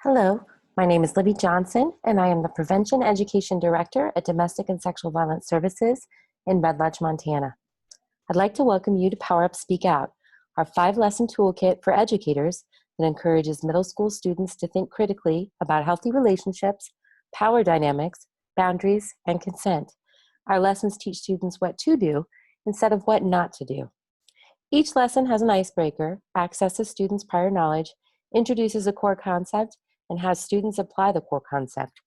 Hello, my name is Libby Johnson, and I am the Prevention Education Director at Domestic and Sexual Violence Services in Red Lodge, Montana. I'd like to welcome you to Power Up Speak Out, our 5-lesson toolkit for educators that encourages middle school students to think critically about healthy relationships, power dynamics, boundaries, and consent. Our lessons teach students what to do instead of what not to do. Each lesson has an icebreaker, accesses students' prior knowledge, introduces a core concept, and has students apply the core concept.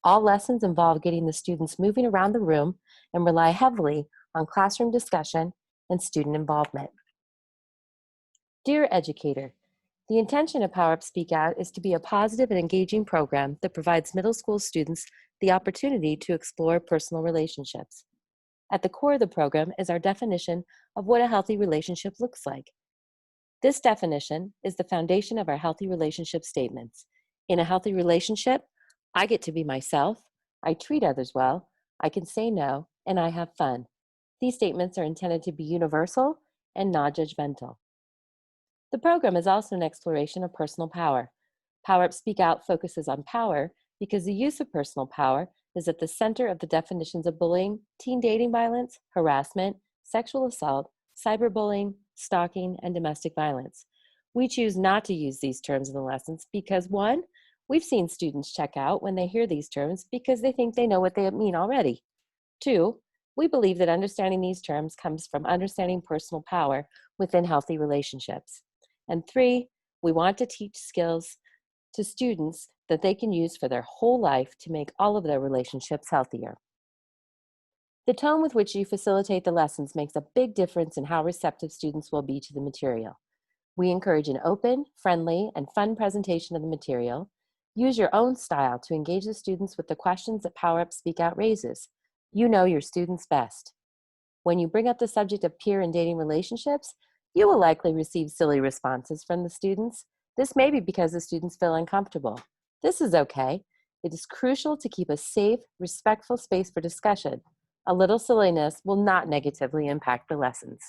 All lessons involve getting the students moving around the room and rely heavily on classroom discussion and student involvement. Dear Educator, the intention of Power Up Speak Out is to be a positive and engaging program that provides middle school students the opportunity to explore personal relationships. At the core of the program is our definition of what a healthy relationship looks like. This definition is the foundation of our healthy relationship statements. In a healthy relationship, I get to be myself, I treat others well, I can say no, and I have fun. These statements are intended to be universal and non-judgmental. The program is also an exploration of personal power. Power Up Speak Out focuses on power because the use of personal power is at the center of the definitions of bullying, teen dating violence, harassment, sexual assault, cyberbullying, stalking, and domestic violence. We choose not to use these terms in the lessons because 1, we've seen students check out when they hear these terms because they think they know what they mean already. 2, we believe that understanding these terms comes from understanding personal power within healthy relationships. And 3, we want to teach skills to students that they can use for their whole life to make all of their relationships healthier. The tone with which you facilitate the lessons makes a big difference in how receptive students will be to the material. We encourage an open, friendly, and fun presentation of the material. Use your own style to engage the students with the questions that Power Up Speak Out raises. You know your students best. When you bring up the subject of peer and dating relationships, you will likely receive silly responses from the students. This may be because the students feel uncomfortable. This is okay. It is crucial to keep a safe, respectful space for discussion. A little silliness will not negatively impact the lessons.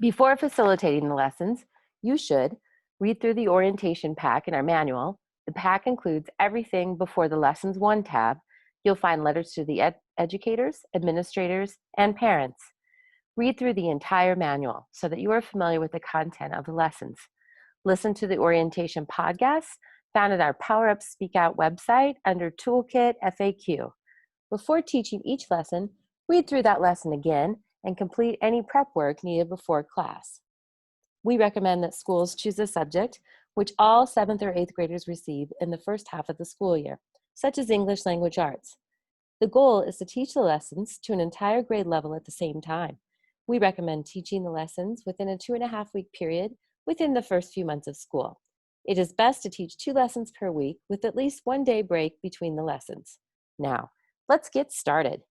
Before facilitating the lessons, you should read through the orientation pack in our manual. The pack includes everything before the Lessons 1 tab. You'll find letters to the educators, administrators, and parents. Read through the entire manual so that you are familiar with the content of the lessons. Listen to the orientation podcasts found at our Power Up Speak Out website under Toolkit FAQ. Before teaching each lesson, read through that lesson again and complete any prep work needed before class. We recommend that schools choose a subject which all 7th or 8th graders receive in the first half of the school year, such as English Language Arts. The goal is to teach the lessons to an entire grade level at the same time. We recommend teaching the lessons within a 2.5-week period within the first few months of school. It is best to teach 2 lessons per week with at least 1 day break between the lessons. Now, let's get started.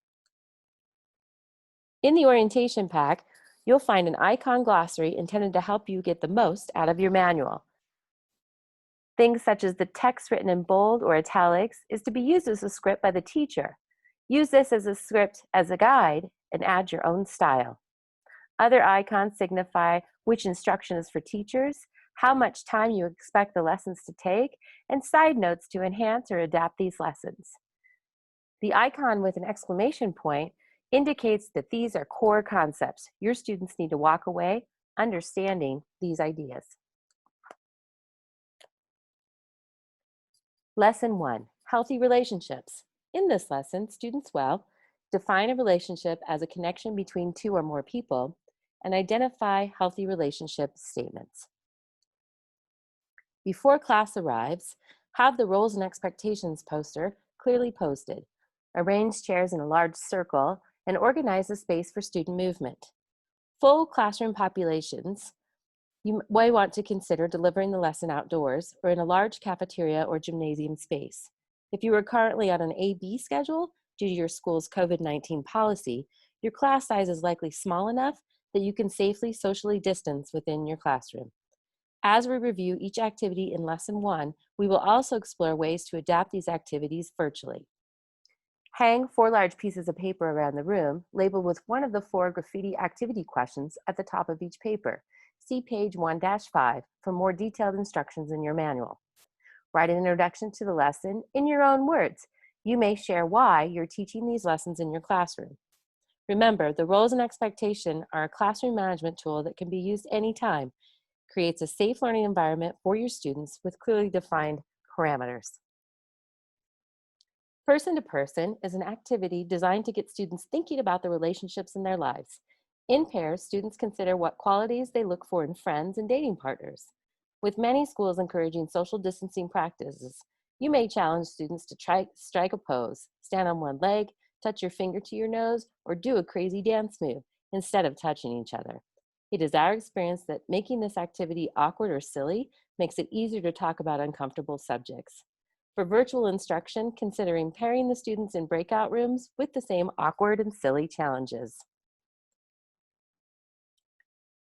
In the orientation pack, you'll find an icon glossary intended to help you get the most out of your manual. Things such as the text written in bold or italics is to be used as a script by the teacher. Use this as a script as a guide and add your own style. Other icons signify which instruction is for teachers, how much time you expect the lessons to take, and side notes to enhance or adapt these lessons. The icon with an exclamation point indicates that these are core concepts. Your students need to walk away understanding these ideas. Lesson 1, Healthy Relationships. In this lesson, students will define a relationship as a connection between 2 or more people and identify healthy relationship statements. Before class arrives, have the roles and expectations poster clearly posted. Arrange chairs in a large circle and organize the space for student movement. Full classroom populations, you may want to consider delivering the lesson outdoors or in a large cafeteria or gymnasium space. If you are currently on an A-B schedule due to your school's COVID-19 policy, your class size is likely small enough that you can safely socially distance within your classroom. As we review each activity in Lesson 1, we will also explore ways to adapt these activities virtually. Hang 4 large pieces of paper around the room, labeled with one of the 4 graffiti activity questions at the top of each paper. see page 1-5 for more detailed instructions in your manual. Write an introduction to the lesson in your own words. You may share why you're teaching these lessons in your classroom. Remember, the roles and expectation are a classroom management tool that can be used anytime. Creates a safe learning environment for your students with clearly defined parameters. Person to Person is an activity designed to get students thinking about the relationships in their lives. In pairs, students consider what qualities they look for in friends and dating partners. With many schools encouraging social distancing practices, you may challenge students to strike a pose, stand on one leg, touch your finger to your nose, or do a crazy dance move instead of touching each other. It is our experience that making this activity awkward or silly makes it easier to talk about uncomfortable subjects. For virtual instruction, considering pairing the students in breakout rooms with the same awkward and silly challenges.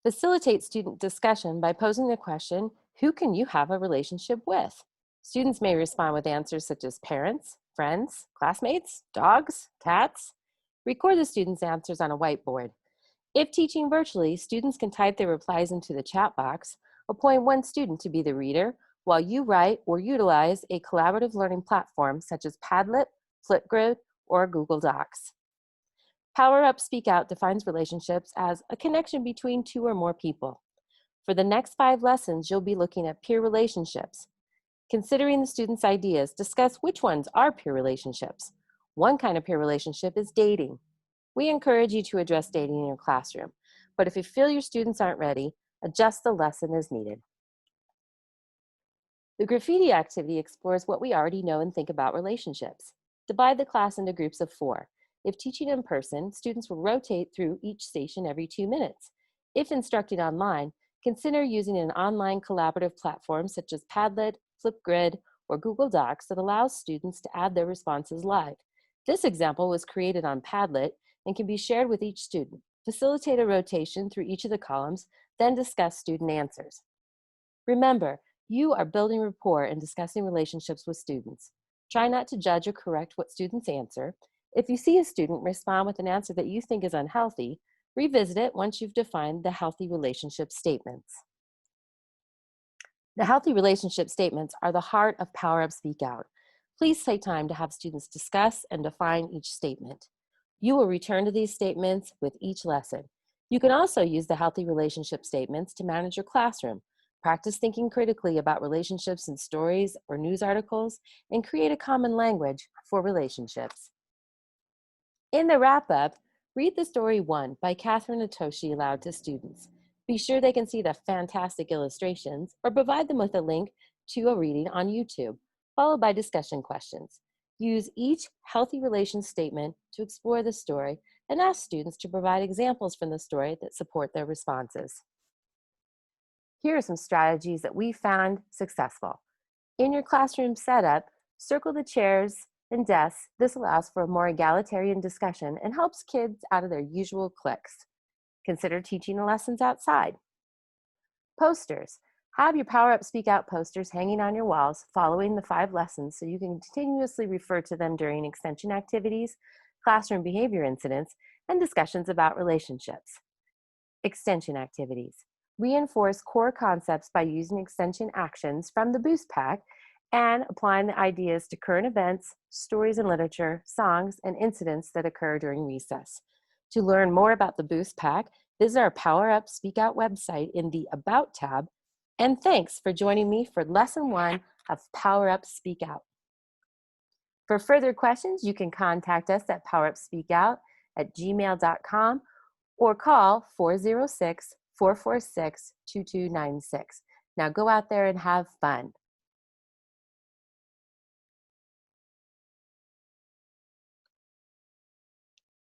Facilitate student discussion by posing the question, who can you have a relationship with? Students may respond with answers such as parents, friends, classmates, dogs, cats. Record the students' answers on a whiteboard. If teaching virtually, students can type their replies into the chat box. Appoint one student to be the reader while you write or utilize a collaborative learning platform such as Padlet, Flipgrid, or Google Docs. Power Up Speak Out defines relationships as a connection between two or more people. For the next 5 lessons, you'll be looking at peer relationships. Considering the students' ideas, discuss which ones are peer relationships. One kind of peer relationship is dating. We encourage you to address dating in your classroom, but if you feel your students aren't ready, adjust the lesson as needed. The Graffiti Activity explores what we already know and think about relationships. Divide the class into groups of 4. If teaching in person, students will rotate through each station every 2 minutes. If instructing online, consider using an online collaborative platform such as Padlet, Flipgrid, or Google Docs that allows students to add their responses live. This example was created on Padlet and can be shared with each student. Facilitate a rotation through each of the columns, then discuss student answers. Remember, you are building rapport and discussing relationships with students. Try not to judge or correct what students answer. If you see a student respond with an answer that you think is unhealthy, revisit it once you've defined the healthy relationship statements. The healthy relationship statements are the heart of Power Up Speak Out. Please take time to have students discuss and define each statement. You will return to these statements with each lesson. You can also use the healthy relationship statements to manage your classroom. Practice thinking critically about relationships in stories or news articles, and create a common language for relationships. In the wrap-up, read the story 1 by Catherine Atoshi aloud to students. Be sure they can see the fantastic illustrations or provide them with a link to a reading on YouTube, followed by discussion questions. Use each healthy relations statement to explore the story and ask students to provide examples from the story that support their responses. Here are some strategies that we found successful. In your classroom setup, circle the chairs and desks. This allows for a more egalitarian discussion and helps kids out of their usual cliques. Consider teaching the lessons outside. Posters. Have your Power Up Speak Out posters hanging on your walls following the 5 lessons so you can continuously refer to them during extension activities, classroom behavior incidents, and discussions about relationships. Extension activities. Reinforce core concepts by using extension actions from the Boost Pack and applying the ideas to current events, stories and literature, songs, and incidents that occur during recess. To learn more about the Boost Pack, visit our Power Up Speak Out website in the About tab. And thanks for joining me for Lesson 1 of Power Up Speak Out. For further questions, you can contact us at powerupspeakout@gmail.com or call 406-446-2296. Now go out there and have fun.